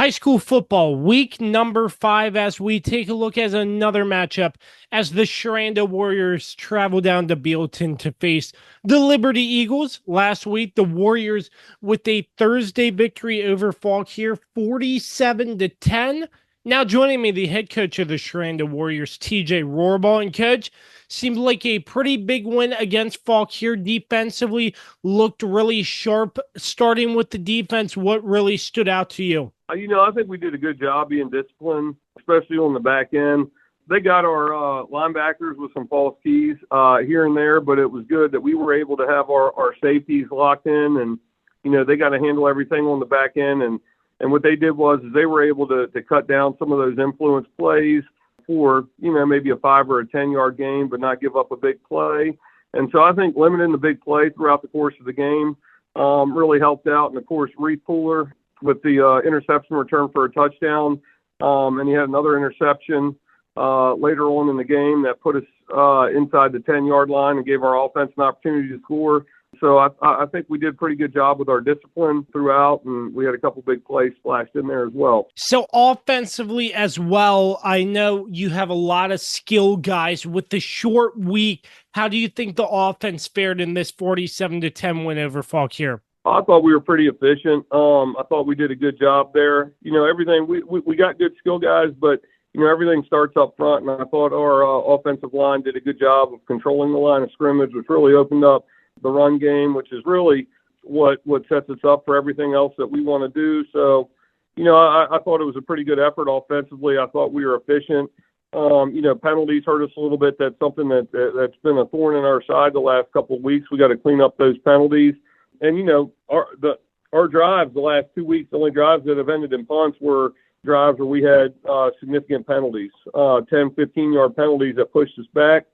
High school football, week number 5, as we take a look at another matchup as the Sherando Warriors travel down to Bealeton to face the Liberty Eagles. Last week, the Warriors with a Thursday victory over Fauquier, 47-10. Now joining me, the head coach of the Sherando Warriors, TJ Rohrbaugh. And coach, seemed like a pretty big win against Fauquier. Defensively looked really sharp. Starting with the defense, what really stood out to you? I think we did a good job being disciplined, especially on the back end. They got our linebackers with some false keys here and there, but it was good that we were able to have our safeties locked in, and, they got to handle everything on the back end. And what they did was they were able to cut down some of those influence plays for, maybe a 5 or a 10-yard game, but not give up a big play. And so I think limiting the big play throughout the course of the game really helped out. And, of course, Reed Pooler with the interception return for a touchdown, and he had another interception later on in the game that put us inside the 10-yard line and gave our offense an opportunity to score. So I think we did a pretty good job with our discipline throughout, and we had a couple big plays splashed in there as well. So offensively as well, I know you have a lot of skill guys. With the short week, how do you think the offense fared in this 47-10 win over Fauquier? I thought we were pretty efficient. I thought we did a good job there. Everything we got good skill guys, but everything starts up front, and I thought our offensive line did a good job of controlling the line of scrimmage, which really opened up the run game, which is really what sets us up for everything else that we want to do. So, I thought it was a pretty good effort offensively. I thought we were efficient. Penalties hurt us a little bit. That's something that's been a thorn in our side the last couple of weeks. We got to clean up those penalties. And, our drives the last 2 weeks, the only drives that have ended in punts were drives where we had significant penalties, 10, 15-yard penalties that pushed us back.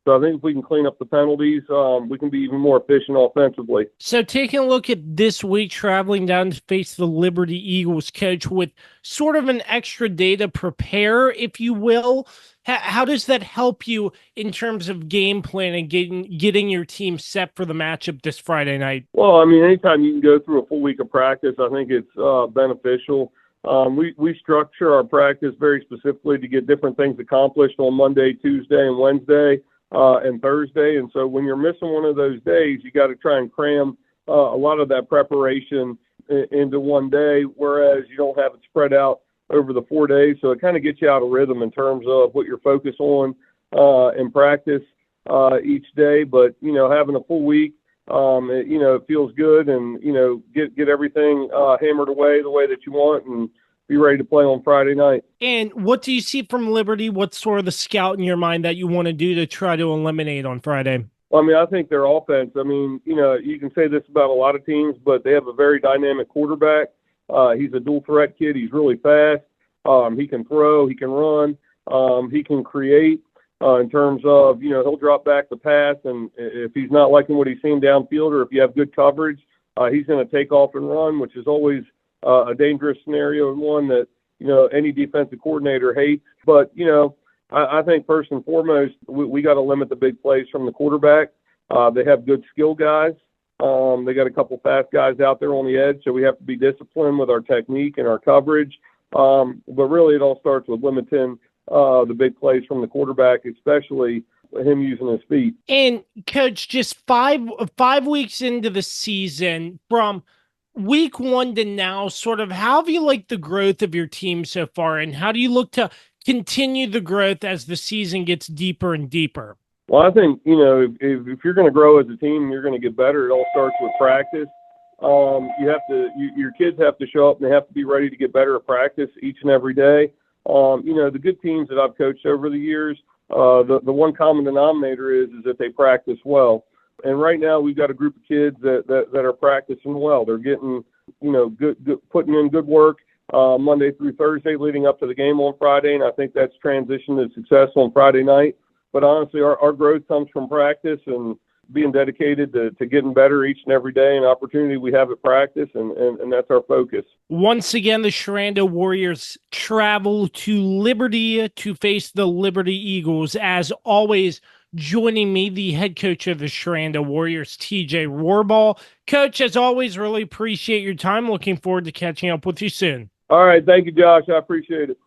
So I think if we can clean up the penalties, we can be even more efficient offensively. So taking a look at this week, traveling down to face the Liberty Eagles, coach, with sort of an extra day to prepare, if you will, how does that help you in terms of game plan and getting your team set for the matchup this Friday night? Well, anytime you can go through a full week of practice, I think it's beneficial. We structure our practice very specifically to get different things accomplished on Monday, Tuesday, and Wednesday. And Thursday. And so when you're missing one of those days, you got to try and cram a lot of that preparation into one day, whereas you don't have it spread out over the 4 days. So it kind of gets you out of rhythm in terms of what you're focused on in practice each day. But, having a full week, it feels good, and, get everything hammered away the way that you want and be ready to play on Friday night. And what do you see from Liberty? What's sort of the scout in your mind that you want to do to try to eliminate on Friday? I think their offense, you can say this about a lot of teams, but they have a very dynamic quarterback. He's a dual threat kid. He's really fast. He can throw, he can run, he can create in terms of, he'll drop back the pass. And if he's not liking what he's seeing downfield, or if you have good coverage, he's going to take off and run, which is always a dangerous scenario, and one that, any defensive coordinator hates. But, I think first and foremost, we got to limit the big plays from the quarterback. They have good skill guys. They got a couple fast guys out there on the edge, so we have to be disciplined with our technique and our coverage. But really it all starts with limiting the big plays from the quarterback, especially him using his feet. And coach, just five weeks into the season, from week 1 to now, sort of how have you liked the growth of your team so far, and how do you look to continue the growth as the season gets deeper and deeper? Well, I think, if you're going to grow as a team, you're going to get better. It all starts with practice. Your kids have to show up, and they have to be ready to get better at practice each and every day. The good teams that I've coached over the years, the one common denominator is that they practice well. And right now we've got a group of kids that are practicing well. They're getting, good, putting in good work Monday through Thursday leading up to the game on Friday. And I think that's transitioned to success on Friday night. But honestly, our growth comes from practice and being dedicated to getting better each and every day, and opportunity we have at practice, and that's our focus. Once again, the Sherando Warriors travel to Liberty to face the Liberty Eagles. As always, joining me, the head coach of the Sherando Warriors, TJ Rohrbaugh. Coach, as always, really appreciate your time. Looking forward to catching up with you soon. All right. Thank you, Josh. I appreciate it.